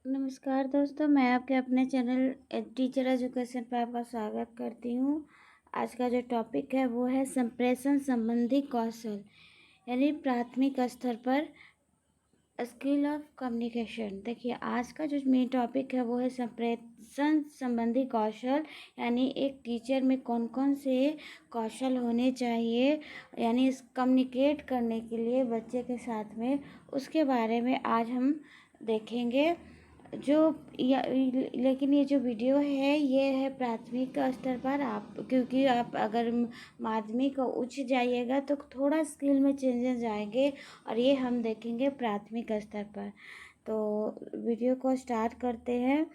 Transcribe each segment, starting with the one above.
नमस्कार दोस्तों, मैं आपके अपने चैनल टीचर एजुकेशन पर आपका स्वागत करती हूँ। आज का जो टॉपिक है वो है संप्रेषण संबंधी कौशल, यानी प्राथमिक स्तर पर स्किल ऑफ कम्युनिकेशन। देखिए, आज का जो मेन टॉपिक है वो है संप्रेषण संबंधी कौशल, यानी एक टीचर में कौन कौन से कौशल होने चाहिए, यानी इस कम्युनिकेट करने के लिए बच्चे के साथ में, उसके बारे में आज हम देखेंगे। जो लेकिन ये जो वीडियो है ये है प्राथमिक स्तर पर, आप क्योंकि आप अगर माध्यमिक और उच्च जाइएगा तो थोड़ा स्किल में चेंजेस आएंगे, और ये हम देखेंगे प्राथमिक स्तर पर। तो वीडियो को स्टार्ट करते हैं।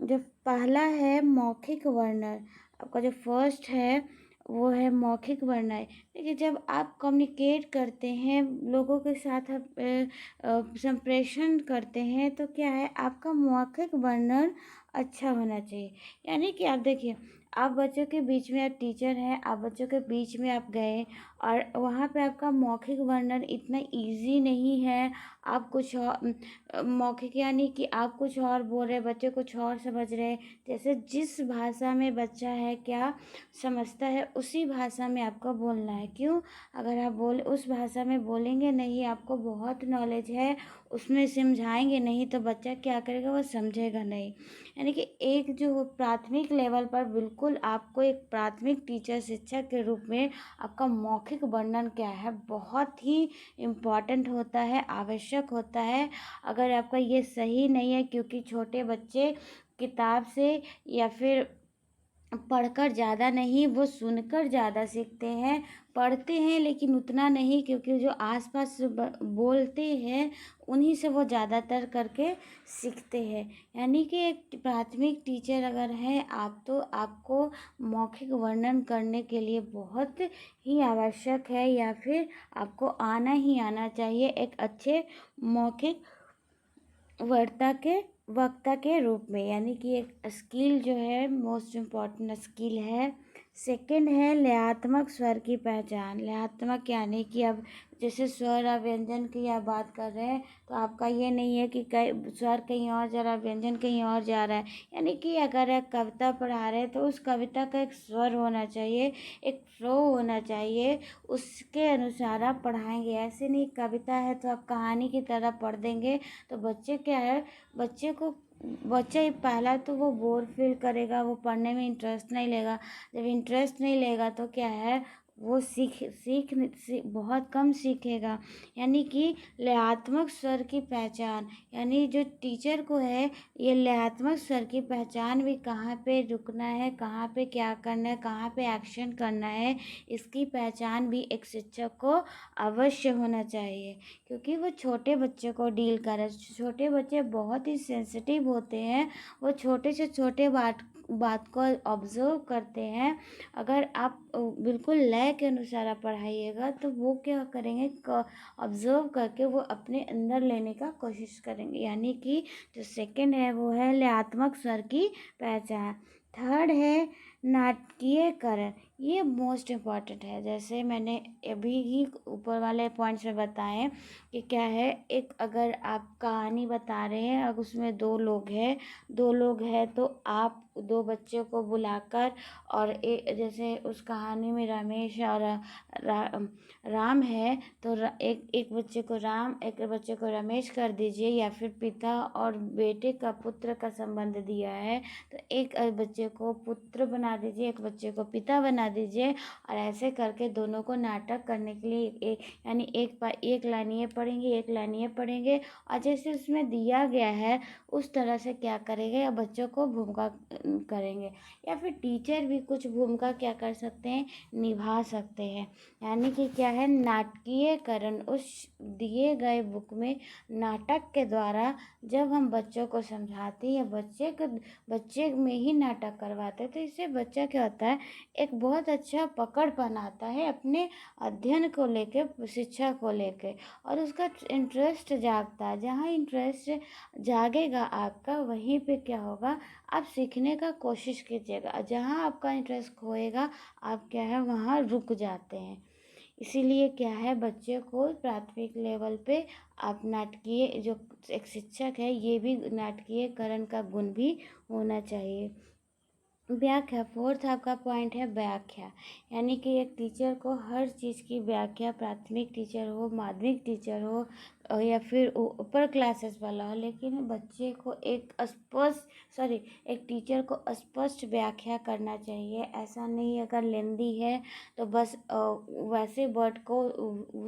जो पहला है मौखिक वर्णन। आपका जो फर्स्ट है वो है मौखिक वर्णन। देखिए, जब आप कम्युनिकेट करते हैं लोगों के साथ, आप संप्रेषण करते हैं, तो क्या है, आपका मौखिक वर्णन अच्छा होना चाहिए। यानी कि आप देखिए, आप बच्चों के बीच में, आप टीचर हैं, आप बच्चों के बीच में आप गए और वहाँ पे आपका मौखिक वर्णन इतना इजी नहीं है। आप कुछ और मौखिक, यानी कि आप कुछ और बोल रहे, बच्चे कुछ और समझ रहे। जैसे जिस भाषा में बच्चा है क्या समझता है, उसी भाषा में आपको बोलना है। क्यों? अगर आप उस भाषा में बोलेंगे नहीं, आपको बहुत नॉलेज है, उसमें समझाएंगे नहीं, तो बच्चा क्या करेगा, वो समझेगा नहीं। यानी कि एक जो प्राथमिक लेवल पर, बिल्कुल आपको एक प्राथमिक टीचर, शिक्षक के रूप में आपका मौखिक वर्णन क्या है, बहुत ही इम्पॉर्टेंट होता है, आवश्यक होता है। अगर आपका ये सही नहीं है, क्योंकि छोटे बच्चे किताब से या फिर पढ़कर ज़्यादा नहीं, वो सुनकर ज़्यादा सीखते हैं। पढ़ते हैं लेकिन उतना नहीं, क्योंकि जो आसपास बोलते हैं उन्हीं से वो ज़्यादातर करके सीखते हैं। यानी कि एक प्राथमिक टीचर अगर हैं आप, तो आपको मौखिक वर्णन करने के लिए बहुत ही आवश्यक है, या फिर आपको आना ही आना चाहिए एक अच्छे मौखिक वक्ता के रूप में। यानी कि एक स्किल जो है, मोस्ट इम्पॉर्टेंट स्किल है। सेकंड है लयात्मक स्वर की पहचान। लयात्मक यानी कि अब जैसे स्वर और व्यंजन की आप बात कर रहे हैं, तो आपका ये नहीं है कि स्वर कहीं और जा रहा है, व्यंजन कहीं और जा रहा है। यानी कि अगर एक कविता पढ़ा रहे हैं तो उस कविता का एक स्वर होना चाहिए, एक फ्लो होना चाहिए, उसके अनुसार आप पढ़ाएंगे। ऐसे नहीं, कविता है तो आप कहानी की तरह पढ़ देंगे, तो बच्चे क्या है, बच्चा ही पहला तो वो बोर फील करेगा, वो पढ़ने में इंटरेस्ट नहीं लेगा। जब इंटरेस्ट नहीं लेगा तो क्या है, वो बहुत कम सीखेगा। यानी कि लयात्मक स्वर की पहचान, यानी जो टीचर को है, ये लयात्मक स्वर की पहचान भी, कहाँ पे रुकना है, कहाँ पे क्या करना है, कहाँ पे एक्शन करना है, इसकी पहचान भी एक शिक्षक को अवश्य होना चाहिए। क्योंकि वो छोटे बच्चे को डील करे, छोटे बच्चे बहुत ही सेंसिटिव होते हैं, वो छोटे से छोटे बात को ऑब्जर्व करते हैं। अगर आप बिल्कुल लय के अनुसार आप पढ़ाइएगा, तो वो क्या करेंगे, ऑब्जर्व करके वो अपने अंदर लेने का कोशिश करेंगे। यानी कि जो सेकंड है वो है लयात्मक स्वर की पहचान। थर्ड है नाटकीयकरण। ये मोस्ट इम्पॉर्टेंट है। जैसे मैंने अभी ही ऊपर वाले पॉइंट्स में बताए कि क्या है, एक अगर आप कहानी बता रहे हैं, अगर उसमें दो लोग हैं, तो आप दो बच्चों को बुलाकर, और जैसे उस कहानी में रमेश और राम है, तो एक बच्चे को राम, एक बच्चे को रमेश कर दीजिए, या फिर पिता और बेटे का, पुत्र का संबंध दिया है, तो एक बच्चे को पुत्र बना दीजिए, एक बच्चे को पिता बना दीजिए। और ऐसे करके दोनों को नाटक करने के लिए यानी एक लाइन ये पढ़ेंगे, एक लाइन ये पढ़ेंगे, और जैसे उसमें दिया गया है उस तरह से क्या करेंगे, या बच्चों को भूमिका करेंगे। या फिर टीचर भी कुछ भूमिका क्या कर सकते हैं, निभा सकते हैं। यानी कि क्या है, नाटकीयकरण। उस दिए गए बुक में नाटक के द्वारा जब हम बच्चों को समझाते हैं, बच्चे में ही नाटक करवाते हैं, तो इससे बच्चा क्या होता है, एक बहुत अच्छा पकड़ बनाता है अपने अध्ययन को लेके, शिक्षा को लेके, और उसका इंटरेस्ट जागता है। जहाँ इंटरेस्ट जागेगा आपका, वहीं पे क्या होगा, आप सीखने का कोशिश कीजिएगा। जहाँ आपका इंटरेस्ट खोएगा, आप क्या है, वहाँ रुक जाते हैं। इसीलिए क्या है, बच्चे को प्राथमिक लेवल पे आप नाटकीय जो एक शिक्षक है, ये भी नाटकीयकरण का गुण भी होना चाहिए। व्याख्या, फोर्थ आपका पॉइंट है व्याख्या, यानी कि एक टीचर को हर चीज़ की व्याख्या, प्राथमिक टीचर हो, माध्यमिक टीचर हो या फिर ऊपर क्लासेस वाला हो, लेकिन बच्चे को एक टीचर को स्पष्ट व्याख्या करना चाहिए। ऐसा नहीं अगर लेंदी है तो बस वैसे वर्ड को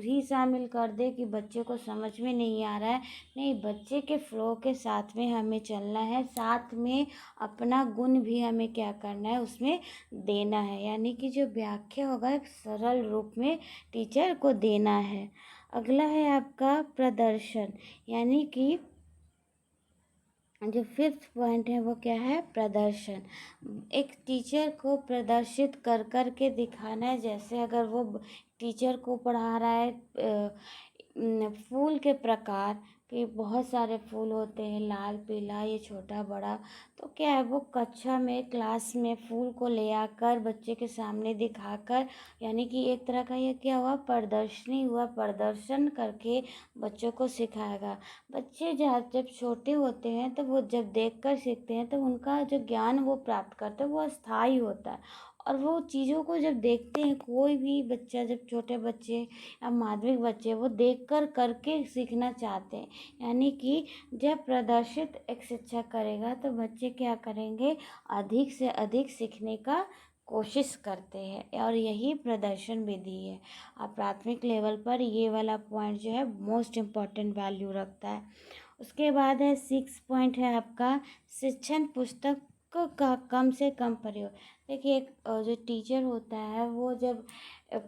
ही शामिल कर दे कि बच्चे को समझ में नहीं आ रहा है। नहीं, बच्चे के फ्लो के साथ में हमें चलना है, साथ में अपना गुण भी हमें क्या करना है, उसमें देना है। यानी कि जो व्याख्या होगा एक सरल रूप में टीचर को देना है। अगला है आपका प्रदर्शन, यानी कि जो फिफ्थ पॉइंट है वो क्या है, प्रदर्शन। एक टीचर को प्रदर्शित कर कर के दिखाना है। जैसे अगर वो टीचर को पढ़ा रहा है फूल के प्रकार कि बहुत सारे फूल होते हैं, लाल पीला, ये छोटा बड़ा, तो क्या है, वो कक्षा में क्लास में फूल को ले आकर बच्चे के सामने दिखाकर, यानी कि एक तरह का ये क्या हुआ, प्रदर्शनी हुआ, प्रदर्शन करके बच्चों को सिखाएगा। बच्चे जब छोटे होते हैं तो वो जब देख कर सीखते हैं तो उनका जो ज्ञान वो प्राप्त करते हैं वो अस्थायी होता है। और वो चीज़ों को जब देखते हैं, कोई भी बच्चा, जब छोटे बच्चे या माध्यमिक बच्चे, वो देख कर करके सीखना चाहते हैं। यानी कि जब प्रदर्शित एक शिक्षक करेगा तो बच्चे क्या करेंगे, अधिक से अधिक सीखने का कोशिश करते हैं, और यही प्रदर्शन विधि है। अब प्राथमिक लेवल पर ये वाला पॉइंट जो है मोस्ट इम्पॉर्टेंट वैल्यू रखता है। उसके बाद है 6 पॉइंट है आपका शिक्षण पुस्तक का कम से कम प्रयोग। देखिए, एक जो टीचर होता है वो जब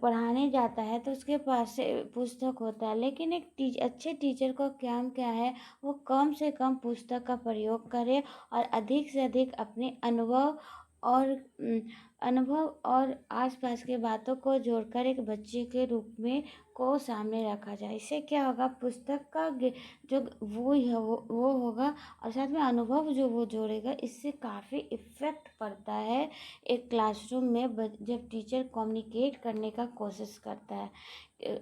पढ़ाने जाता है तो उसके पास से पुस्तक होता है, लेकिन एक अच्छे टीचर का काम क्या है, वो कम से कम पुस्तक का प्रयोग करे और अधिक से अधिक अपने और अम, अनुभव और आसपास के बातों को जोड़कर एक बच्चे के रूप में को सामने रखा जाए। इससे क्या होगा, पुस्तक का जो वो होगा, और साथ में अनुभव जो वो जोड़ेगा, इससे काफ़ी इफ़ेक्ट पड़ता है एक क्लासरूम में जब टीचर कम्युनिकेट करने का कोशिश करता है।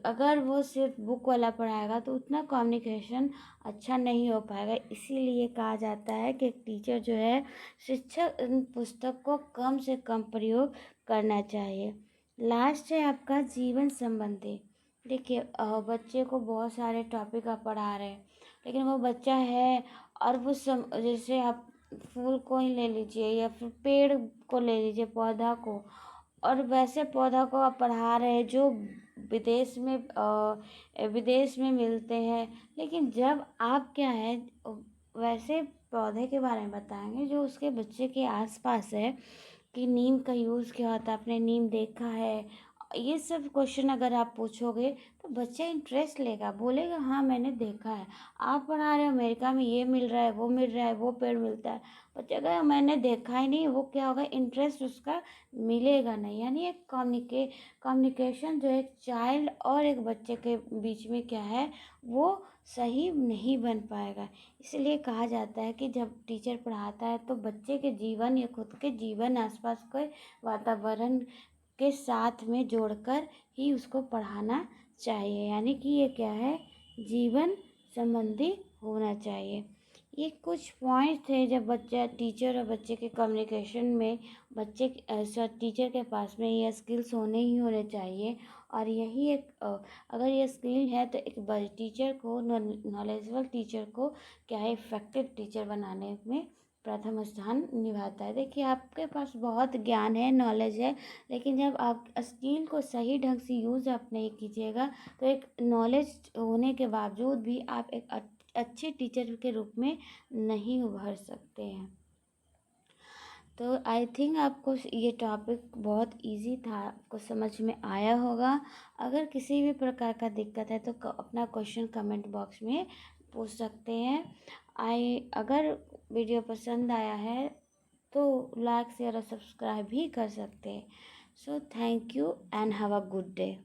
अगर वो सिर्फ बुक वाला पढ़ाएगा तो उतना कम्युनिकेशन अच्छा नहीं हो पाएगा। इसीलिए कहा जाता है कि एक टीचर जो है, शिक्षक पुस्तक को कम से कम प्रयोग करना चाहिए। लास्ट है आपका जीवन संबंधी। देखिए, बच्चे को बहुत सारे टॉपिक आप पढ़ा रहे हैं, लेकिन वो बच्चा है और जैसे आप फूल को ही ले लीजिए या फिर पेड़ को ले लीजिए, पौधा को, और वैसे पौधा को आप पढ़ा रहे हैं जो विदेश में मिलते हैं, लेकिन जब आप क्या है, वैसे पौधे के बारे में बताएंगे जो उसके बच्चे के आसपास है, कि नीम का यूज़ क्या होता है, आपने नीम देखा है, ये सब क्वेश्चन अगर आप पूछोगे तो बच्चा इंटरेस्ट लेगा, बोलेगा हाँ मैंने देखा है। आप पढ़ा रहे हो अमेरिका में ये मिल रहा है, वो मिल रहा है, वो पेड़ मिलता है, बच्चा कहेगा मैंने देखा ही नहीं, वो क्या होगा, इंटरेस्ट उसका मिलेगा नहीं। यानी एक कम्युनिकेशन जो एक चाइल्ड और एक बच्चे के बीच में क्या है, वो सही नहीं बन पाएगा। इसलिए कहा जाता है कि जब टीचर पढ़ाता है तो बच्चे के जीवन या खुद के जीवन, आसपास के वातावरण के साथ में जोड़कर ही उसको पढ़ाना चाहिए। यानी कि ये क्या है, जीवन संबंधी होना चाहिए। ये कुछ पॉइंट्स थे जब बच्चा, टीचर और बच्चे के कम्युनिकेशन में, टीचर के पास में ये स्किल्स होने ही होने चाहिए। और यही एक अगर ये स्किल है तो एक टीचर को, नॉलेजेबल टीचर को क्या है, इफेक्टिव टीचर बनाने में प्रथम स्थान निभाता है। देखिए, आपके पास बहुत ज्ञान है, नॉलेज है, लेकिन जब आप स्किल को सही ढंग से यूज़ आप नहीं कीजिएगा तो एक नॉलेज होने के बावजूद भी आप एक अच्छे टीचर के रूप में नहीं उभर सकते हैं। तो आई थिंक आपको ये टॉपिक बहुत इजी था, आपको समझ में आया होगा। अगर किसी भी प्रकार का दिक्कत है तो अपना क्वेश्चन कमेंट बॉक्स में पूछ सकते हैं। अगर वीडियो पसंद आया है तो लाइक शेयर और सब्सक्राइब भी कर सकते हैं। So thank you and have a good day.